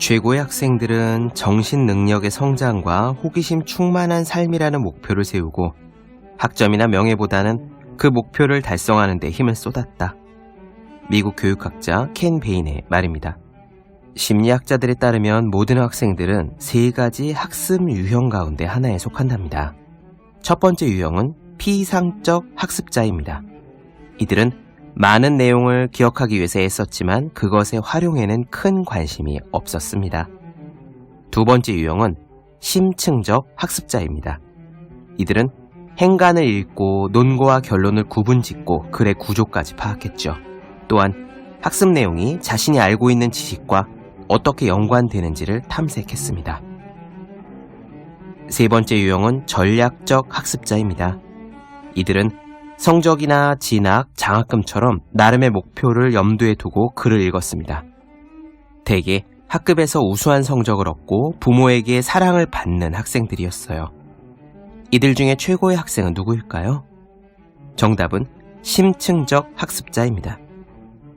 최고의 학생들은 정신 능력의 성장과 호기심 충만한 삶이라는 목표를 세우고 학점이나 명예보다는 그 목표를 달성하는 데 힘을 쏟았다. 미국 교육학자 켄 베인의 말입니다. 심리학자들에 따르면 모든 학생들은 세 가지 학습 유형 가운데 하나에 속한답니다. 첫 번째 유형은 피상적 학습자입니다. 이들은 많은 내용을 기억하기 위해서 애썼지만 그것의 활용에는 큰 관심이 없었습니다. 두 번째 유형은 심층적 학습자입니다. 이들은 행간을 읽고 논거와 결론을 구분짓고 글의 구조까지 파악했죠. 또한 학습 내용이 자신이 알고 있는 지식과 어떻게 연관되는지를 탐색했습니다. 세 번째 유형은 전략적 학습자입니다. 이들은 성적이나 진학, 장학금처럼 나름의 목표를 염두에 두고 글을 읽었습니다. 대개 학급에서 우수한 성적을 얻고 부모에게 사랑을 받는 학생들이었어요. 이들 중에 최고의 학생은 누구일까요? 정답은 심층적 학습자입니다.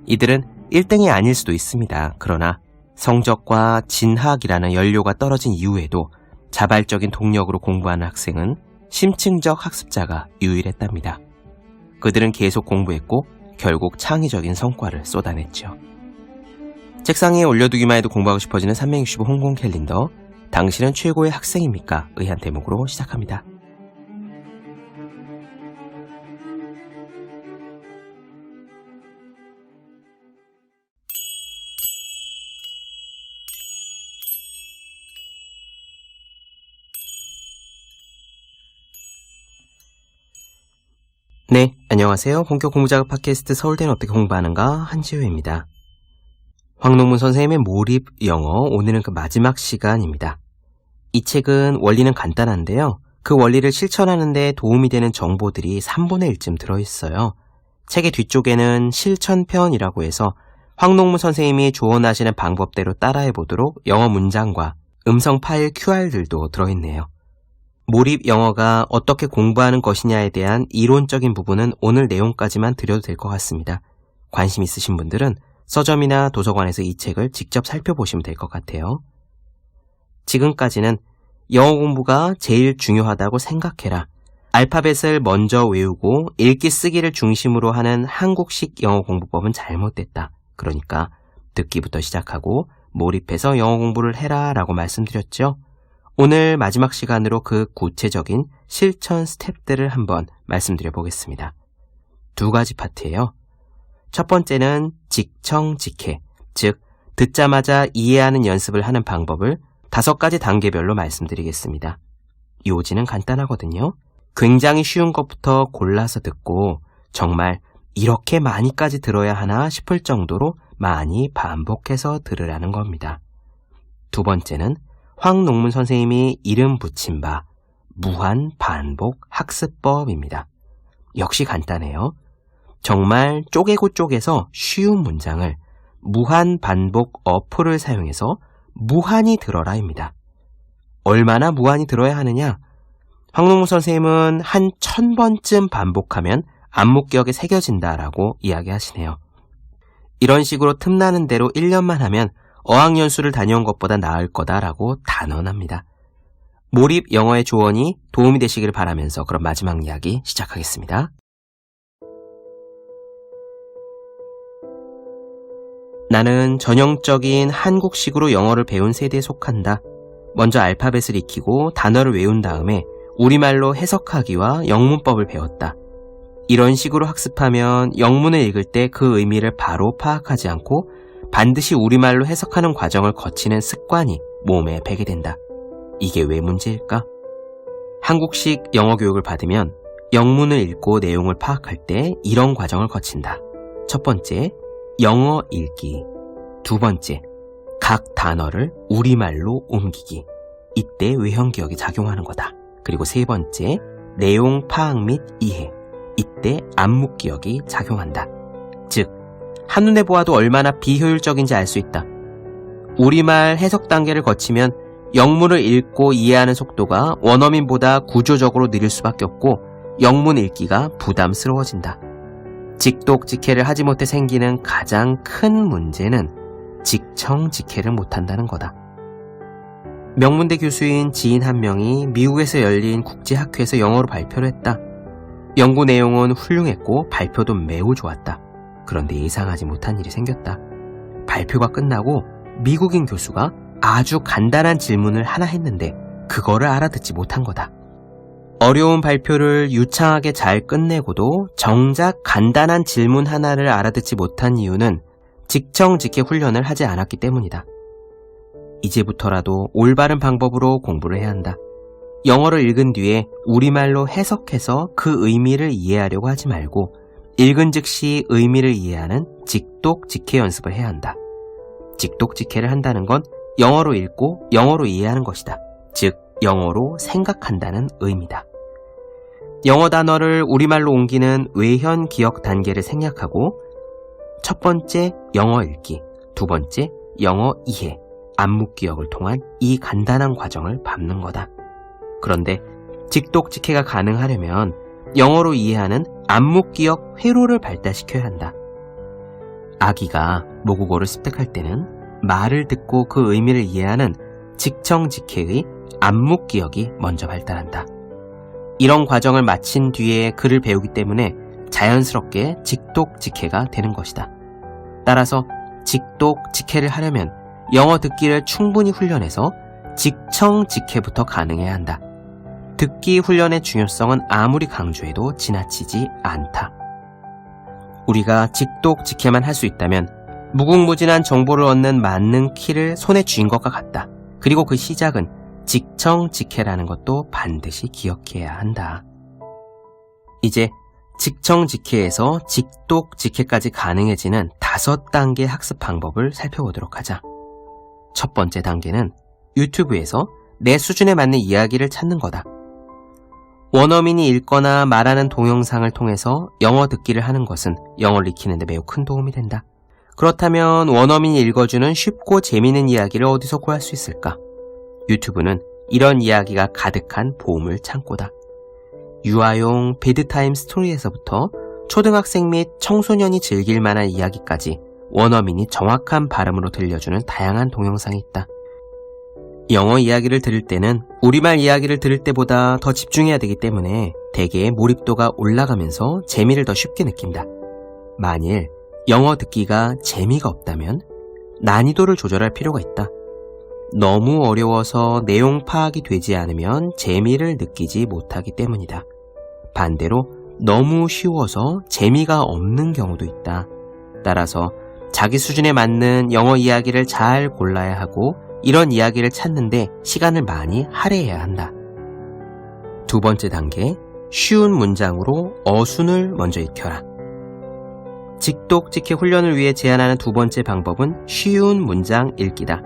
이들은 1등이 아닐 수도 있습니다. 그러나 성적과 진학이라는 연료가 떨어진 이후에도 자발적인 동력으로 공부하는 학생은 심층적 학습자가 유일했답니다. 그들은 계속 공부했고 결국 창의적인 성과를 쏟아냈죠. 책상 위에 올려두기만 해도 공부하고 싶어지는 365 홍콩 캘린더. 당신은 최고의 학생입니까? 의한 대목으로 시작합니다. 네, 안녕하세요. 본격 공부작업 팟캐스트 서울대는 어떻게 공부하는가 한지우입니다. 황농문 선생님의 몰입 영어, 오늘은 그 마지막 시간입니다. 이 책은 원리는 간단한데요. 그 원리를 실천하는 데 도움이 되는 정보들이 3분의 1쯤 들어있어요. 책의 뒤쪽에는 실천편이라고 해서 황농문 선생님이 조언하시는 방법대로 따라해보도록 영어 문장과 음성 파일 QR들도 들어있네요. 몰입 영어가 어떻게 공부하는 것이냐에 대한 이론적인 부분은 오늘 내용까지만 드려도 될 것 같습니다. 관심 있으신 분들은 서점이나 도서관에서 이 책을 직접 살펴보시면 될 것 같아요. 지금까지는 영어 공부가 제일 중요하다고 생각해라. 알파벳을 먼저 외우고 읽기 쓰기를 중심으로 하는 한국식 영어 공부법은 잘못됐다. 그러니까 듣기부터 시작하고 몰입해서 영어 공부를 해라 라고 말씀드렸죠. 오늘 마지막 시간으로 그 구체적인 실천 스텝들을 한번 말씀드려 보겠습니다. 두 가지 파트예요. 첫 번째는 직청직해, 즉 듣자마자 이해하는 연습을 하는 방법을 5가지 단계별로 말씀드리겠습니다. 요지는 간단하거든요. 굉장히 쉬운 것부터 골라서 듣고 정말 이렇게 많이까지 들어야 하나 싶을 정도로 많이 반복해서 들으라는 겁니다. 두 번째는 황농문 선생님이 이름 붙인 바 무한 반복 학습법입니다. 역시 간단해요. 정말 쪼개고 쪼개서 쉬운 문장을 무한 반복 어플을 사용해서 무한히 들어라입니다. 얼마나 무한히 들어야 하느냐? 황농문 선생님은 한 1000번쯤 반복하면 안목기억에 새겨진다라고 이야기하시네요. 이런 식으로 틈나는 대로 1년만 하면 어학연수를 다녀온 것보다 나을 거다라고 단언합니다. 몰입 영어의 조언이 도움이 되시기를 바라면서 그럼 마지막 이야기 시작하겠습니다. 나는 전형적인 한국식으로 영어를 배운 세대에 속한다. 먼저 알파벳을 익히고 단어를 외운 다음에 우리말로 해석하기와 영문법을 배웠다. 이런 식으로 학습하면 영문을 읽을 때 그 의미를 바로 파악하지 않고 반드시 우리말로 해석하는 과정을 거치는 습관이 몸에 배게 된다. 이게 왜 문제일까? 한국식 영어 교육을 받으면 영문을 읽고 내용을 파악할 때 이런 과정을 거친다. 첫 번째, 영어 읽기. 두 번째, 각 단어를 우리말로 옮기기. 이때 외형기억이 작용하는 거다. 그리고 세 번째, 내용 파악 및 이해. 이때 안목기억이 작용한다. 즉, 한눈에 보아도 얼마나 비효율적인지 알 수 있다. 우리말 해석 단계를 거치면 영문을 읽고 이해하는 속도가 원어민보다 구조적으로 느릴 수밖에 없고 영문 읽기가 부담스러워진다. 직독직해를 하지 못해 생기는 가장 큰 문제는 직청직해를 못한다는 거다. 명문대 교수인 지인 한 명이 미국에서 열린 국제학회에서 영어로 발표를 했다. 연구 내용은 훌륭했고 발표도 매우 좋았다. 그런데 예상하지 못한 일이 생겼다. 발표가 끝나고 미국인 교수가 아주 간단한 질문을 하나 했는데 그거를 알아듣지 못한 거다. 어려운 발표를 유창하게 잘 끝내고도 정작 간단한 질문 하나를 알아듣지 못한 이유는 직청직해 훈련을 하지 않았기 때문이다. 이제부터라도 올바른 방법으로 공부를 해야 한다. 영어를 읽은 뒤에 우리말로 해석해서 그 의미를 이해하려고 하지 말고 읽은 즉시 의미를 이해하는 직독직해 연습을 해야 한다. 직독직해를 한다는 건 영어로 읽고 영어로 이해하는 것이다. 즉, 영어로 생각한다는 의미다. 영어 단어를 우리말로 옮기는 외현 기억 단계를 생략하고 첫 번째 영어 읽기, 두 번째 영어 이해, 암묵 기억을 통한 이 간단한 과정을 밟는 거다. 그런데 직독직해가 가능하려면 영어로 이해하는 암묵 기억 회로를 발달시켜야 한다. 아기가 모국어를 습득할 때는 말을 듣고 그 의미를 이해하는 직청직해의 암묵 기억이 먼저 발달한다. 이런 과정을 마친 뒤에 글을 배우기 때문에 자연스럽게 직독직해가 되는 것이다. 따라서 직독직해를 하려면 영어 듣기를 충분히 훈련해서 직청직해부터 가능해야 한다. 듣기 훈련의 중요성은 아무리 강조해도 지나치지 않다. 우리가 직독직해만 할 수 있다면 무궁무진한 정보를 얻는 만능 키를 손에 쥐인 것과 같다. 그리고 그 시작은 직청직해라는 것도 반드시 기억해야 한다. 이제 직청직해에서 직독직해까지 가능해지는 5단계 학습 방법을 살펴보도록 하자. 첫 번째 단계는 유튜브에서 내 수준에 맞는 이야기를 찾는 거다. 원어민이 읽거나 말하는 동영상을 통해서 영어 듣기를 하는 것은 영어를 익히는 데 매우 큰 도움이 된다. 그렇다면 원어민이 읽어주는 쉽고 재미있는 이야기를 어디서 구할 수 있을까? 유튜브는 이런 이야기가 가득한 보물 창고다. 유아용 베드타임 스토리에서부터 초등학생 및 청소년이 즐길 만한 이야기까지 원어민이 정확한 발음으로 들려주는 다양한 동영상이 있다. 영어 이야기를 들을 때는 우리말 이야기를 들을 때보다 더 집중해야 되기 때문에 대개의 몰입도가 올라가면서 재미를 더 쉽게 느낀다. 만일 영어 듣기가 재미가 없다면 난이도를 조절할 필요가 있다. 너무 어려워서 내용 파악이 되지 않으면 재미를 느끼지 못하기 때문이다. 반대로 너무 쉬워서 재미가 없는 경우도 있다. 따라서 자기 수준에 맞는 영어 이야기를 잘 골라야 하고 이런 이야기를 찾는데 시간을 많이 할애해야 한다. 두 번째 단계, 쉬운 문장으로 어순을 먼저 익혀라. 직독직해 훈련을 위해 제안하는 두 번째 방법은 쉬운 문장 읽기다.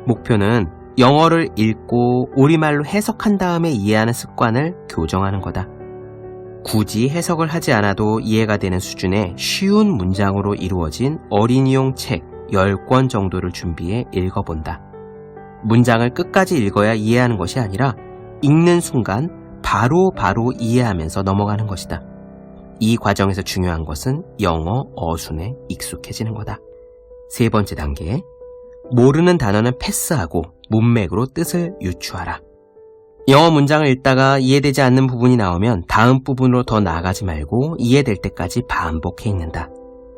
목표는 영어를 읽고 우리말로 해석한 다음에 이해하는 습관을 교정하는 거다. 굳이 해석을 하지 않아도 이해가 되는 수준의 쉬운 문장으로 이루어진 어린이용 책 10권 정도를 준비해 읽어본다. 문장을 끝까지 읽어야 이해하는 것이 아니라 읽는 순간 바로 이해하면서 넘어가는 것이다. 이 과정에서 중요한 것은 영어 어순에 익숙해지는 거다. 세 번째 단계, 모르는 단어는 패스하고 문맥으로 뜻을 유추하라. 영어 문장을 읽다가 이해되지 않는 부분이 나오면 다음 부분으로 더 나아가지 말고 이해될 때까지 반복해 읽는다.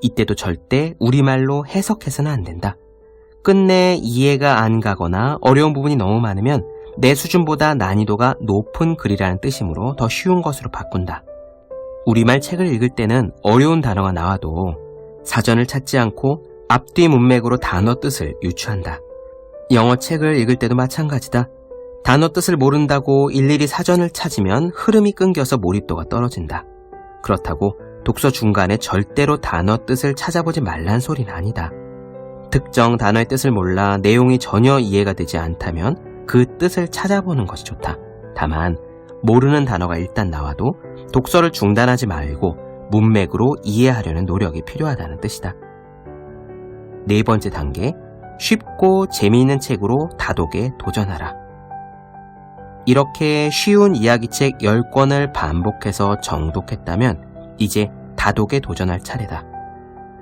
이때도 절대 우리말로 해석해서는 안 된다. 끝내 이해가 안 가거나 어려운 부분이 너무 많으면 내 수준보다 난이도가 높은 글이라는 뜻이므로 더 쉬운 것으로 바꾼다. 우리말 책을 읽을 때는 어려운 단어가 나와도 사전을 찾지 않고 앞뒤 문맥으로 단어 뜻을 유추한다. 영어 책을 읽을 때도 마찬가지다. 단어 뜻을 모른다고 일일이 사전을 찾으면 흐름이 끊겨서 몰입도가 떨어진다. 그렇다고 독서 중간에 절대로 단어 뜻을 찾아보지 말란 소리는 아니다. 특정 단어의 뜻을 몰라 내용이 전혀 이해가 되지 않다면 그 뜻을 찾아보는 것이 좋다. 다만 모르는 단어가 일단 나와도 독서를 중단하지 말고 문맥으로 이해하려는 노력이 필요하다는 뜻이다. 네 번째 단계, 쉽고 재미있는 책으로 다독에 도전하라. 이렇게 쉬운 이야기책 10권을 반복해서 정독했다면 이제 다독에 도전할 차례다.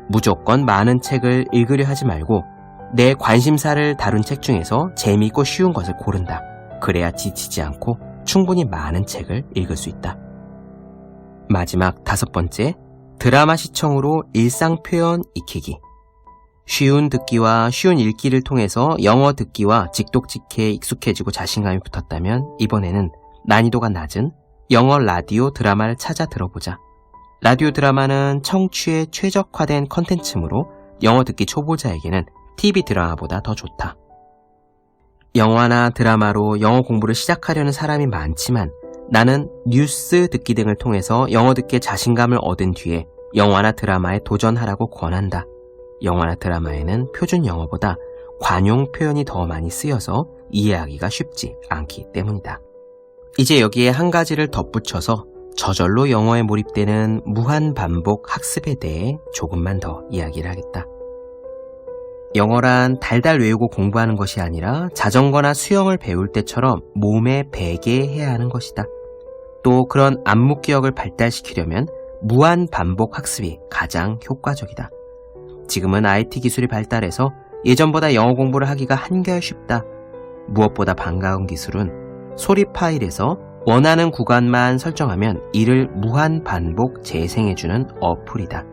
무조건 많은 책을 읽으려 하지 말고 내 관심사를 다룬 책 중에서 재미있고 쉬운 것을 고른다. 그래야 지치지 않고 충분히 많은 책을 읽을 수 있다. 마지막 5번째, 드라마 시청으로 일상 표현 익히기. 쉬운 듣기와 쉬운 읽기를 통해서 영어 듣기와 직독직해에 익숙해지고 자신감이 붙었다면 이번에는 난이도가 낮은 영어 라디오 드라마를 찾아 들어보자. 라디오 드라마는 청취에 최적화된 컨텐츠므로 영어 듣기 초보자에게는 TV 드라마보다 더 좋다. 영화나 드라마로 영어 공부를 시작하려는 사람이 많지만 나는 뉴스 듣기 등을 통해서 영어 듣기에 자신감을 얻은 뒤에 영화나 드라마에 도전하라고 권한다. 영화나 드라마에는 표준 영어보다 관용 표현이 더 많이 쓰여서 이해하기가 쉽지 않기 때문이다. 이제 여기에 한 가지를 덧붙여서 저절로 영어에 몰입되는 무한반복 학습에 대해 조금만 더 이야기를 하겠다. 영어란 달달 외우고 공부하는 것이 아니라 자전거나 수영을 배울 때처럼 몸에 배게 해야 하는 것이다. 또 그런 안무 기억을 발달시키려면 무한반복 학습이 가장 효과적이다. 지금은 IT 기술이 발달해서 예전보다 영어 공부를 하기가 한결 쉽다. 무엇보다 반가운 기술은 소리 파일에서 원하는 구간만 설정하면 이를 무한반복 재생해주는 어플이다.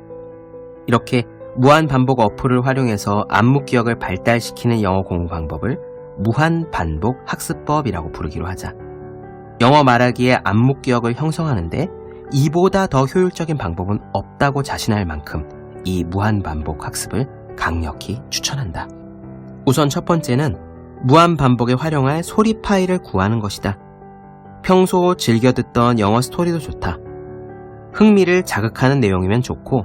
이렇게 무한반복 어플을 활용해서 안무 기억을 발달시키는 영어 공부 방법을 무한반복 학습법이라고 부르기로 하자. 영어 말하기의 안무 기억을 형성하는데 이보다 더 효율적인 방법은 없다고 자신할 만큼 이 무한반복 학습을 강력히 추천한다. 우선 첫 번째는 무한반복에 활용할 소리 파일을 구하는 것이다. 평소 즐겨 듣던 영어 스토리도 좋다. 흥미를 자극하는 내용이면 좋고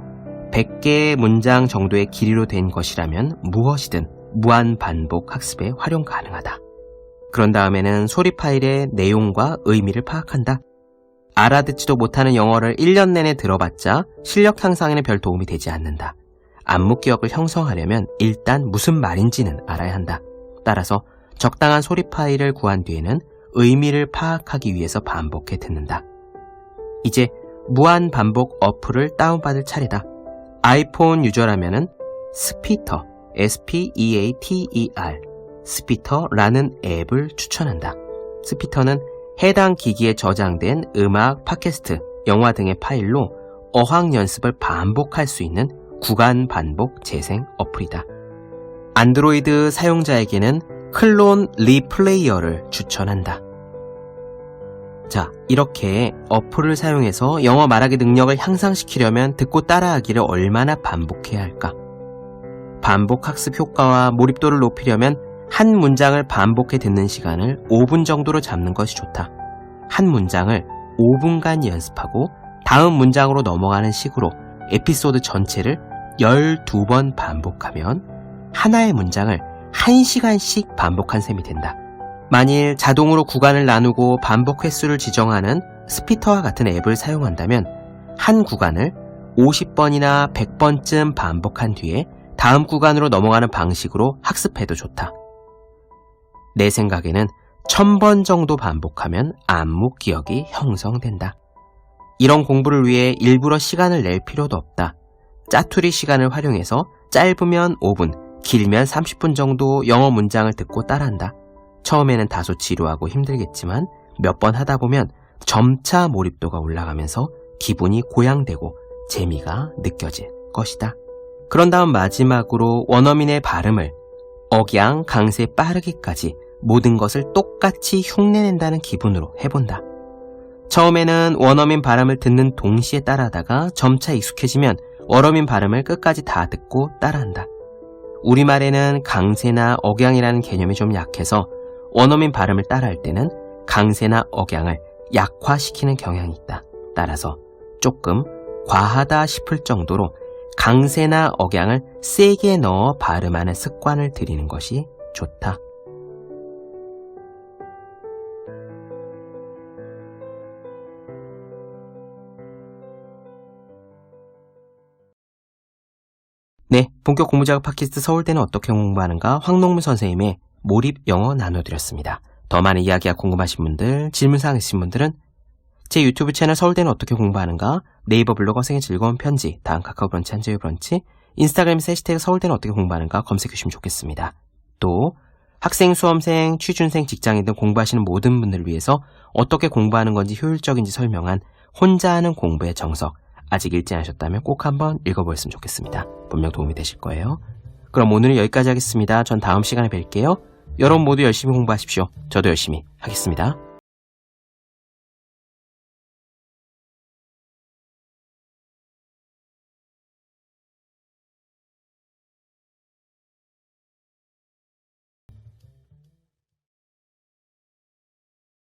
100개의 문장 정도의 길이로 된 것이라면 무엇이든 무한반복 학습에 활용 가능하다. 그런 다음에는 소리 파일의 내용과 의미를 파악한다. 알아듣지도 못하는 영어를 1년 내내 들어봤자 실력 향상에는 별 도움이 되지 않는다. 안무 기억을 형성하려면 일단 무슨 말인지는 알아야 한다. 따라서 적당한 소리 파일을 구한 뒤에는 의미를 파악하기 위해서 반복해 듣는다. 이제 무한반복 어플을 다운받을 차례다. 아이폰 유저라면은 스피터, S-P-E-A-T-E-R, 스피터라는 앱을 추천한다. 스피터는 해당 기기에 저장된 음악, 팟캐스트, 영화 등의 파일로 어학 연습을 반복할 수 있는 구간 반복 재생 어플이다. 안드로이드 사용자에게는 클론 리플레이어를 추천한다. 자, 이렇게 어플을 사용해서 영어 말하기 능력을 향상시키려면 듣고 따라하기를 얼마나 반복해야 할까? 반복 학습 효과와 몰입도를 높이려면 한 문장을 반복해 듣는 시간을 5분 정도로 잡는 것이 좋다. 한 문장을 5분간 연습하고 다음 문장으로 넘어가는 식으로 에피소드 전체를 12번 반복하면 하나의 문장을 1시간씩 반복한 셈이 된다. 만일 자동으로 구간을 나누고 반복 횟수를 지정하는 스피터와 같은 앱을 사용한다면 한 구간을 50번이나 100번쯤 반복한 뒤에 다음 구간으로 넘어가는 방식으로 학습해도 좋다. 내 생각에는 1000번 정도 반복하면 안무 기억이 형성된다. 이런 공부를 위해 일부러 시간을 낼 필요도 없다. 짜투리 시간을 활용해서 짧으면 5분, 길면 30분 정도 영어 문장을 듣고 따라한다. 처음에는 다소 지루하고 힘들겠지만 몇 번 하다 보면 점차 몰입도가 올라가면서 기분이 고양되고 재미가 느껴질 것이다. 그런 다음 마지막으로 원어민의 발음을 억양, 강세, 빠르기까지 모든 것을 똑같이 흉내낸다는 기분으로 해본다. 처음에는 원어민 발음을 듣는 동시에 따라하다가 점차 익숙해지면 원어민 발음을 끝까지 다 듣고 따라한다. 우리말에는 강세나 억양이라는 개념이 좀 약해서 원어민 발음을 따라할 때는 강세나 억양을 약화시키는 경향이 있다. 따라서 조금 과하다 싶을 정도로 강세나 억양을 세게 넣어 발음하는 습관을 들이는 것이 좋다. 네, 본격 공부자극 팟캐스트 서울대는 어떻게 공부하는가 황농문 선생님의 몰입 영어 나눠드렸습니다. 더 많은 이야기가 궁금하신 분들, 질문사항 있으신 분들은 제 유튜브 채널 서울대는 어떻게 공부하는가, 네이버 블로그 생의 즐거운 편지, 다음 카카오 브런치 한재유 브런치, 인스타그램에서 해시태그 서울대는 어떻게 공부하는가 검색해 주시면 좋겠습니다. 또 학생, 수험생, 취준생, 직장인 등 공부하시는 모든 분들을 위해서 어떻게 공부하는 건지 효율적인지 설명한 혼자 하는 공부의 정석, 아직 읽지 않으셨다면 꼭 한번 읽어보셨으면 좋겠습니다. 분명 도움이 되실 거예요. 그럼 오늘은 여기까지 하겠습니다. 전 다음 시간에 뵐게요. 여러분 모두 열심히 공부하십시오. 저도 열심히 하겠습니다.